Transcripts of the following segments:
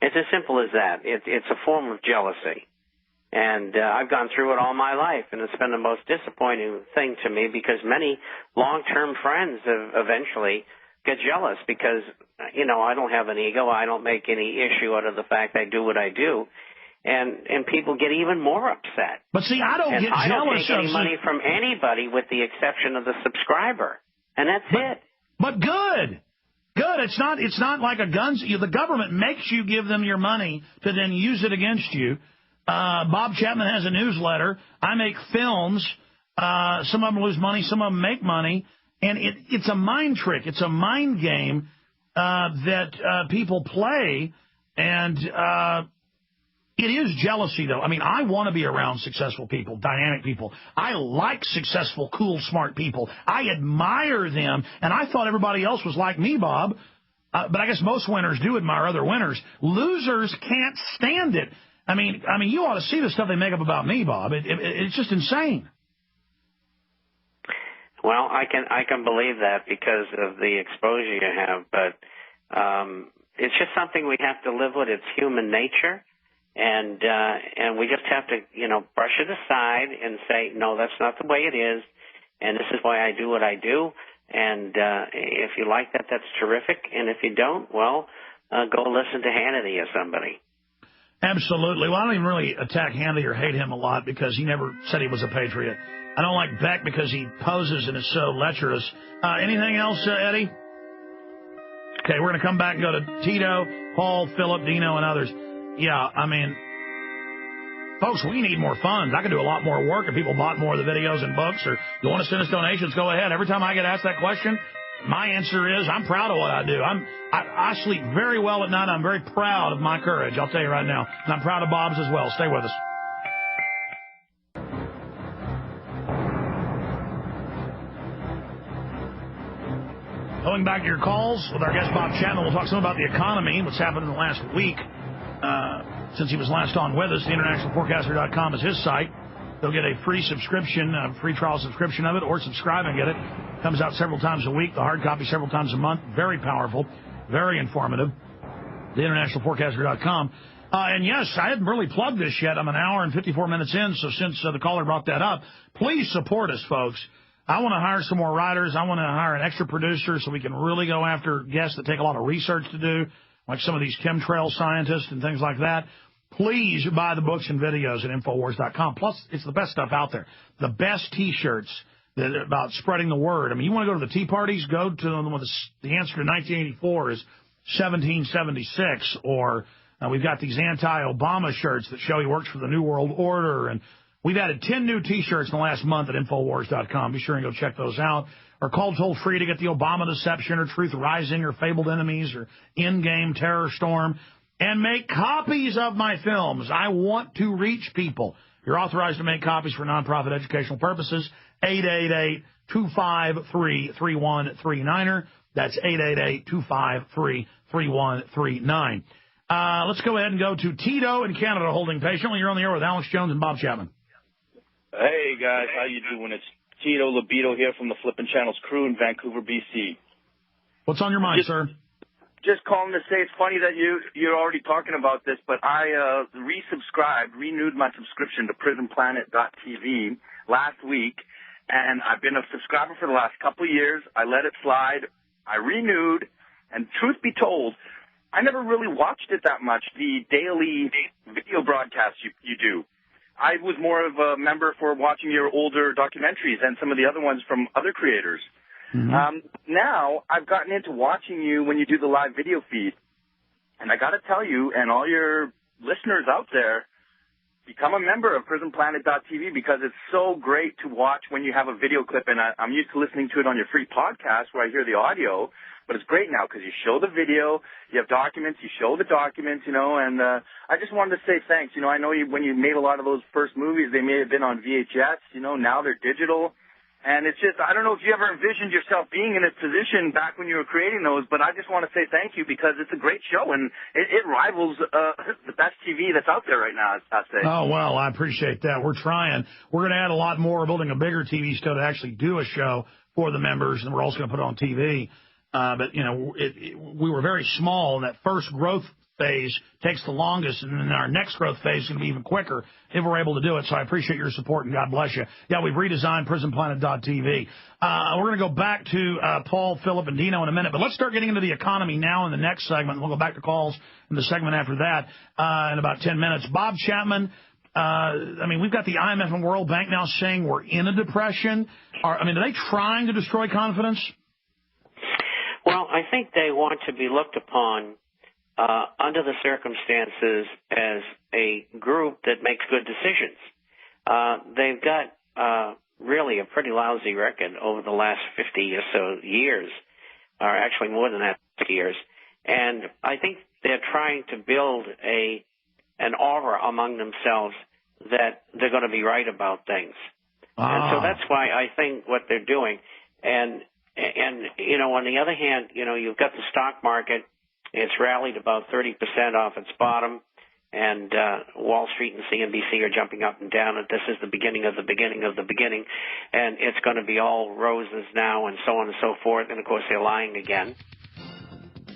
It's as simple as that. It's a form of jealousy. And I've gone through it all my life, and it's been the most disappointing thing to me because many long-term friends have eventually get jealous because, you know, I don't have an ego. I don't make any issue out of the fact I do what I do. And people get even more upset. But see, I don't get jealous. I don't take any money from anybody with the exception of the subscriber. And that's it. But good. Good. It's not like a guns. The government makes you give them your money to then use it against you. Bob Chapman has a newsletter. I make films. Some of them lose money. Some of them make money. And it's a mind trick. It's a mind game that people play. And it is jealousy, though. I mean, I want to be around successful people, dynamic people. I like successful, cool, smart people. I admire them. And I thought everybody else was like me, Bob. But I guess most winners do admire other winners. Losers can't stand it. I mean, you ought to see the stuff they make up about me, Bob. It's just insane. Well, I can believe that because of the exposure you have, but it's just something we have to live with. It's human nature, and we just have to, you know, brush it aside and say, no, that's not the way it is, and this is why I do what I do. And if you like that, that's terrific. And if you don't, well, go listen to Hannity or somebody. Absolutely. Well, I don't even really attack Hannity or hate him a lot because he never said he was a patriot. I don't like Beck because he poses and is so lecherous. Anything else, Eddie? Okay, we're going to come back and go to Tito, Paul, Philip, Dino, and others. Yeah, I mean, folks, we need more funds. I could do a lot more work if people bought more of the videos and books. Or you want to send us donations, go ahead. Every time I get asked that question, my answer is I'm proud of what I do. I sleep very well at night. I'm very proud of my courage, I'll tell you right now. And I'm proud of Bob's as well. Stay with us. Going back to your calls with our guest Bob Chapman, we'll talk some about the economy, what's happened in the last week since he was last on with us. TheInternationalForecaster.com is his site. They'll get a free subscription, a free trial subscription of it, or subscribe and get it. Comes out several times a week. The hard copy several times a month. Very powerful, very informative. TheInternationalForecaster.com. And yes, I hadn't really plugged this yet. I'm an hour and 54 minutes in, so since the caller brought that up, please support us, folks. I want to hire some more writers. I want to hire an extra producer so we can really go after guests that take a lot of research to do, like some of these chemtrail scientists and things like that. Please buy the books and videos at Infowars.com. Plus, it's the best stuff out there. The best T-shirts that are about spreading the word. I mean, you want to go to the Tea Parties? Go to the one the answer to 1984 is 1776. Or we've got these anti-Obama shirts that show he works for the New World Order. And we've added 10 new T-shirts in the last month at Infowars.com. Be sure and go check those out. Or call toll-free to get the Obama Deception or Truth Rising or Fabled Enemies or Endgame Terror Storm. And make copies of my films. I want to reach people. You're authorized to make copies for nonprofit educational purposes. 888-253-3139. That's 888-253-3139. Let's go ahead and go to Tito in Canada, holding patiently. You're on the air with Alex Jones and Bob Chapman. Hey, guys. How you doing? It's Tito Libido here from the Flippin' Channels crew in Vancouver, B.C. What's on your mind, sir? Just calling to say it's funny that you're already talking about this, but I renewed my subscription to PrisonPlanet.tv last week, and I've been a subscriber for the last couple of years. I let it slide. I renewed, and truth be told, I never really watched it that much, the daily video broadcasts you do. I was more of a member for watching your older documentaries and some of the other ones from other creators. Mm-hmm. Now I've gotten into watching you when you do the live video feed, and I got to tell you, and all your listeners out there, become a member of PrisonPlanet.tv because it's so great to watch when you have a video clip. And I'm used to listening to it on your free podcast where I hear the audio, but it's great now because you show the video, you have documents, you show the documents, you know. And I just wanted to say thanks. You know, I know when you made a lot of those first movies, they may have been on VHS. You know, now they're digital. And it's just, I don't know if you ever envisioned yourself being in this position back when you were creating those, but I just want to say thank you because it's a great show, and it rivals the best TV that's out there right now, I'd say. Oh, well, I appreciate that. We're trying. We're going to add a lot more. We're building a bigger TV show to actually do a show for the members, and we're also going to put it on TV. But, you know, we were very small in that first growth phase takes the longest, and then our next growth phase is going to be even quicker if we're able to do it. So I appreciate your support, and God bless you. Yeah, we've redesigned PrisonPlanet.tv. We're going to go back to Paul, Philip, and Dino in a minute, but let's start getting into the economy now in the next segment. We'll go back to calls in the segment after that in about 10 minutes. Bob Chapman, we've got the IMF and World Bank now saying we're in a depression. Are they trying to destroy confidence? Well, I think they want to be looked upon under the circumstances as a group that makes good decisions. They've got really a pretty lousy record over the last 50 or so years, or actually more than that, years. And I think they're trying to build an aura among themselves that they're going to be right about things. And so that's why I think what they're doing. And on the other hand, you've got the stock market. It's rallied about 30% off its bottom, and Wall Street and CNBC are jumping up and down. And this is the beginning of the beginning of the beginning, and it's going to be all roses now, and so on and so forth. And of course, they're lying again.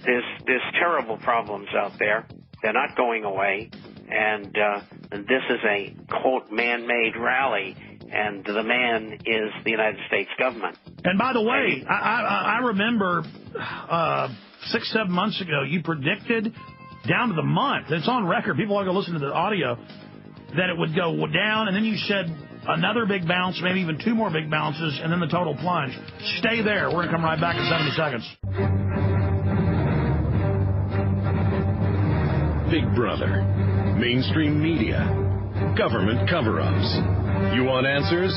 There's terrible problems out there. They're not going away, and this is a quote man-made rally. And the man is the United States government. And by the way, I remember 6-7 months ago, you predicted down to the month, it's on record, people are going to listen to the audio, that it would go down, and then you said another big bounce, maybe even 2 more big bounces, and then the total plunge. Stay there. We're going to come right back in 70 seconds. Big Brother, mainstream media, government cover-ups. You want answers?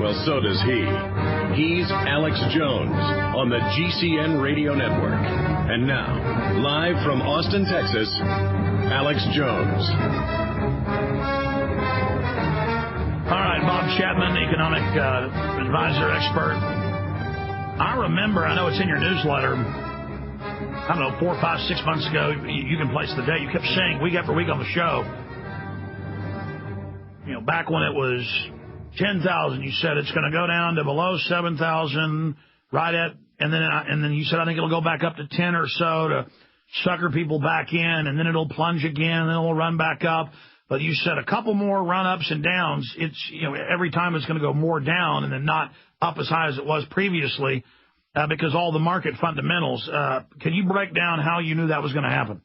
Well, so does he. He's Alex Jones on the GCN Radio Network. And now, live from Austin, Texas, Alex Jones. All right, Bob Chapman, economic advisor expert. I remember, I know it's in your newsletter, I don't know, 4, 5, 6 months ago, you can place the date, you kept saying week after week on the show, back when it was 10,000, you said it's going to go down to below 7,000, right at, and then you said I think it'll go back up to 10 or so to sucker people back in, and then it'll plunge again, and then it'll run back up. But you said a couple more run-ups and downs. It's every time it's going to go more down and then not up as high as it was previously because all the market fundamentals. Can you break down how you knew that was going to happen?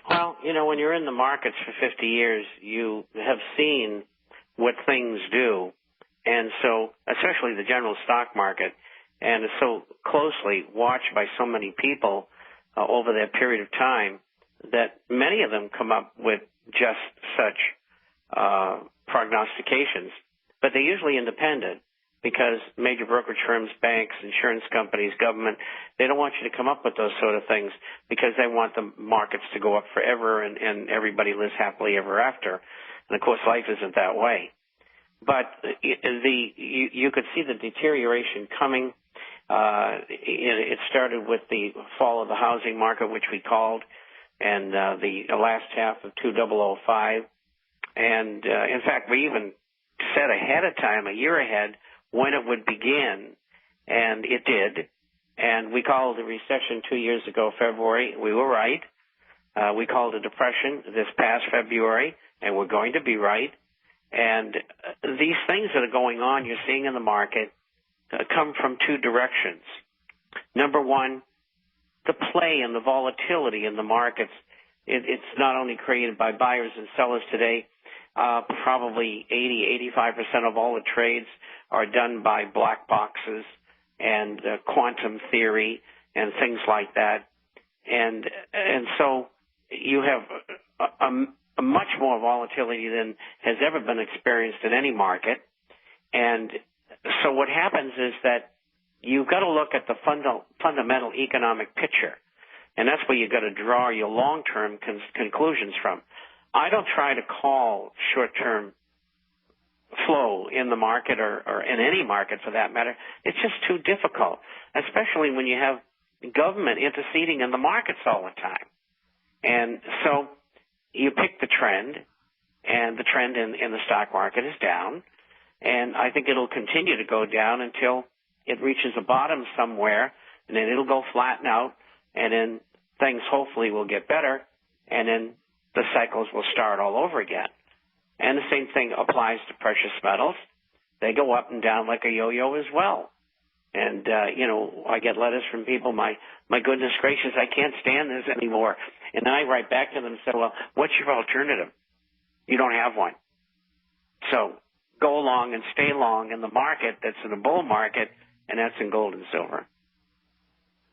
Well, when you're in the markets for 50 years, you have seen what things do. And so, especially the general stock market, and it's so closely watched by so many people over that period of time that many of them come up with just such prognostications. But they're usually independent because major brokerage firms, banks, insurance companies, government, they don't want you to come up with those sort of things because they want the markets to go up forever and everybody lives happily ever after. And, of course, life isn't that way. But you could see the deterioration coming. It started with the fall of the housing market, which we called, and the last half of 2005. And, in fact, we even said ahead of time, a year ahead, when it would begin, and it did. And we called the recession 2 years ago, February. We were right. We called a depression this past February, and we're going to be right. And these things that are going on, you're seeing in the market, come from 2 directions. Number one, the play and the volatility in the markets. It's not only created by buyers and sellers today. Probably 85% of all the trades are done by black boxes and quantum theory and things like that. And so you have a much more volatility than has ever been experienced in any market. And so what happens is that you've got to look at the fundamental economic picture, and that's where you've got to draw your long-term conclusions from. I don't try to call short-term flow in the market or in any market for that matter. It's just too difficult, especially when you have government interceding in the markets all the time. And so you pick the trend, and the trend in the stock market is down, and I think it'll continue to go down until it reaches a bottom somewhere, and then it'll go flatten out, and then things hopefully will get better, and then the cycles will start all over again. And the same thing applies to precious metals. They go up and down like a yo-yo as well. And, I get letters from people, my goodness gracious, I can't stand this anymore. And then I write back to them and say, well, what's your alternative? You don't have one. So go along and stay long in the market that's in a bull market, and that's in gold and silver.